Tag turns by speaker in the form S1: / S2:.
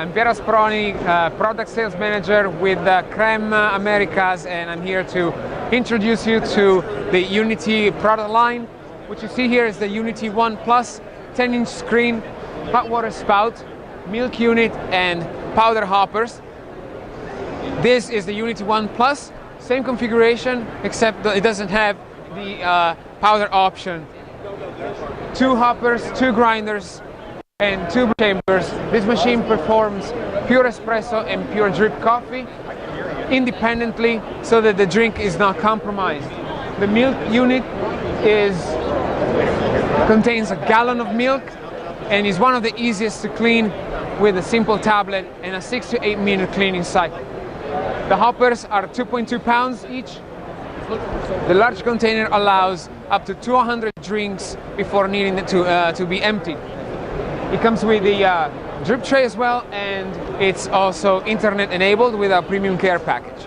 S1: I'm Piero Sproni, product sales manager with Crem Americas, and I'm here to introduce you to the Unity product line. What you see here is the Unity 1 Plus, 10-inch screen, hot water spout, milk unit, and powder hoppers. This is the Unity 1 Plus, same configuration, except that it doesn't have the powder option. 2 hoppers, 2 grinders, and 2 chambers. This machine performs pure espresso and pure drip coffee independently so that the drink is not compromised. The milk unit contains a gallon of milk and is one of the easiest to clean with a simple tablet and a 6 to 8 minute cleaning cycle. The hoppers are 2.2 pounds each. The large container allows up to 200 drinks before needing it to be emptied. It comes with the drip tray as well, and it's also internet enabled with a premium care package.